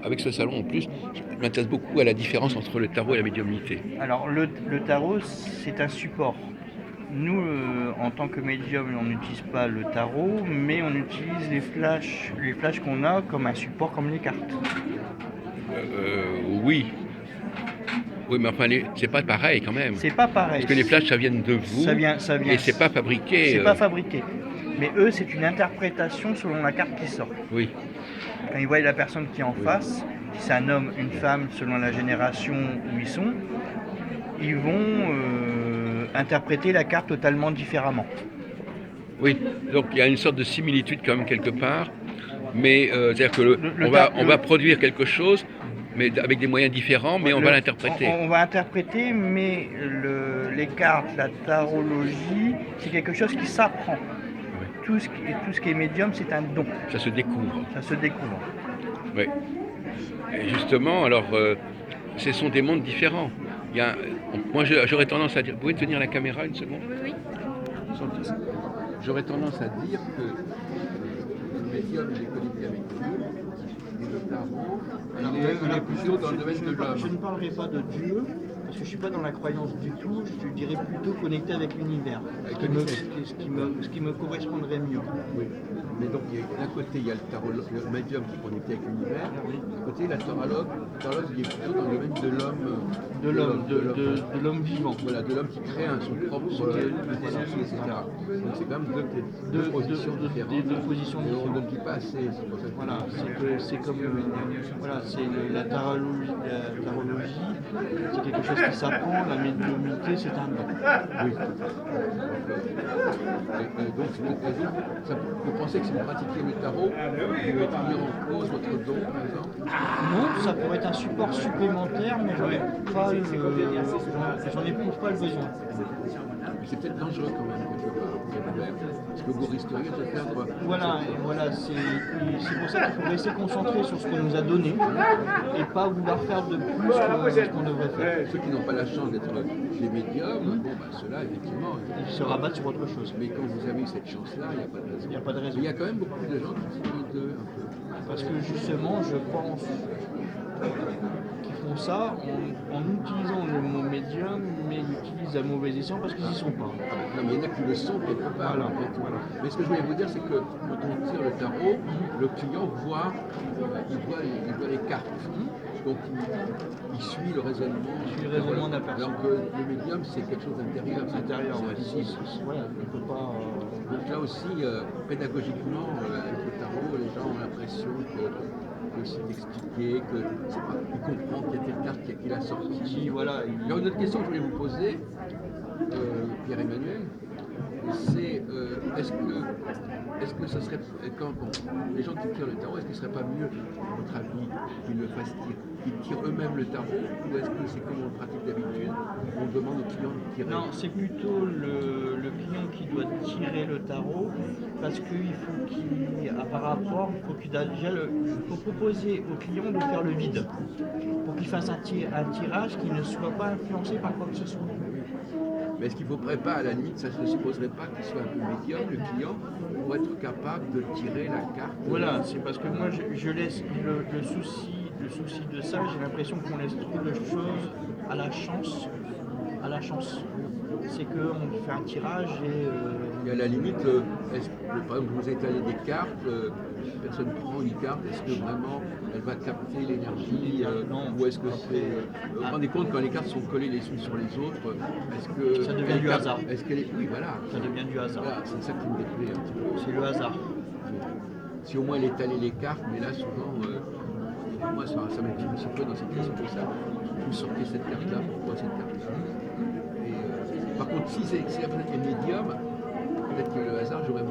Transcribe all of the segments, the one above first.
avec ce salon en plus, je m'intéresse beaucoup à la différence entre le tarot et la médiumnité. Alors le tarot, c'est un support. Nous, en tant que médium, on n'utilise pas le tarot, mais on utilise les flashs qu'on a comme un support, comme les cartes. Oui. Oui, mais enfin, c'est pas pareil quand même. C'est pas pareil. Parce que les flashs, ça vient de vous. Ça vient. Et c'est pas fabriqué. C'est pas fabriqué. Mais eux, c'est une interprétation selon la carte qui sort. Oui. Quand ils voient la personne qui est en face, si c'est un homme, une femme, selon la génération où ils sont, ils vont interpréter la carte totalement différemment. Oui, donc il y a une sorte de similitude quand même quelque part, mais c'est-à-dire que on va produire quelque chose, mais avec des moyens différents, mais on va l'interpréter. On va interpréter, mais les cartes, la tarologie, c'est quelque chose qui s'apprend. Oui. Tout ce qui est médium, c'est un don. Ça se découvre. Ça se découvre. Oui. Et justement, alors, ce sont des mondes différents. Moi, j'aurais tendance à dire... Vous pouvez tenir la caméra une seconde? Oui. J'aurais tendance à dire que le médium, il est connecté avec Dieu, et le tarot, il est plutôt dans le domaine de l'homme. Je ne parlerai pas de Dieu, parce que je ne suis pas dans la croyance du tout, je dirais plutôt connecté avec l'univers, ce qui me correspondrait mieux. Oui, mais donc d'un côté il y a le tarot, le médium qui est connecté avec l'univers, d'un côté la tarologue, il est plutôt dans le domaine de l'homme vivant. Voilà, de l'homme qui crée son propre énergie, etc. Donc c'est quand même deux positions différentes. Et on ne le dit pas assez, c'est pour ça que voilà, c'est comme voilà, c'est la tarologie, c'est quelque chose qui s'apprend, la médiumnité c'est un don. Oui. Donc, vous pensez que si vous pratiquiez le tarot, vous pouvez mettre en cause votre don, par exemple? Non, ça pourrait être un support supplémentaire, mais j'en éprouve pas le besoin. C'est peut-être dangereux quand même, quelque part, parce que vous risqueriez de perdre... Voilà, c'est pour ça qu'il faut rester concentré sur ce qu'on nous a donné et pas vouloir faire de plus que ce qu'on devrait faire. Ceux qui n'ont pas la chance d'être des médiums, ceux-là, effectivement... Ils se rabattent sur autre chose. Mais quand vous avez cette chance-là, il n'y a pas de raison. Il n'y a pas de raison. Il y a quand même beaucoup de gens qui font les deux, un peu. Parce que justement, je pense qu'ils font ça en utilisant le mot médium, mais ils utilisent la mauvaise escient parce qu'ils n'y sont pas. Non, mais il y en a qui le sont quelque part. Voilà. Mais ce que je voulais vous dire, c'est que quand on tire le tarot, le client voit les cartes. Donc il suit le raisonnement. De la personne. Alors que le médium, c'est quelque chose d'intérieur. C'est intérieur, voilà, on peut pas... Donc là aussi, pédagogiquement, avec le tarot, les gens ont l'impression que c'est expliqué, qu'ils comprennent qu'il y a telle carte qui l'a sortie. Voilà. Il y a une autre question que je voulais vous poser, Pierre-Emmanuel, c'est est-ce que ce serait, quand les gens qui tirent le tarot, est-ce qu'il ne serait pas mieux, à votre avis, qu'ils le fassent tirer, qu'ils tirent eux-mêmes le tarot, ou est-ce que c'est comme on le pratique d'habitude, on demande au client de tirer? Non, c'est plutôt le client qui doit tirer le tarot, parce qu'il faut par rapport, il faut proposer au client de faire le vide, pour qu'il fasse un tirage qui ne soit pas influencé par quoi que ce soit. Mais est-ce qu'il ne faudrait pas, à la limite, ça ne supposerait pas qu'il soit un peu médium, le client, pour être capable de tirer la carte? Voilà, c'est parce que moi je laisse le souci de ça, j'ai l'impression qu'on laisse trop de choses à la chance. C'est qu'on fait un tirage et à la limite, par exemple, vous étalez des cartes, personne prend une carte, est-ce que vraiment elle va capter l'énergie ou est-ce que c'est... Vous vous rendez compte quand les cartes sont collées les unes sur les autres, est-ce que... Ça devient du hasard. Oui, voilà. Ça devient du hasard. Voilà, c'est ça qui me déplaît un petit peu. C'est le hasard. Si au moins elle étalait les cartes, mais là souvent, moi ça m'inquiète un petit peu dans cette question comme ça. Vous sortez cette carte-là, pourquoi cette carte-là? Par contre, si c'est peut-être les médiums, peut-être que le hasard jouerait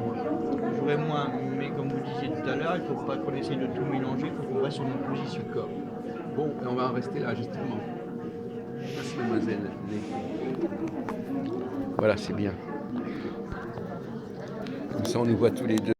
moins. Mais comme vous disiez tout à l'heure, il ne faut pas qu'on essaye de tout mélanger, il faut qu'on reste sur notre position. D'accord. Bon, et on va en rester là, justement. Merci, mademoiselle. Voilà, c'est bien. Comme ça, on nous voit tous les deux.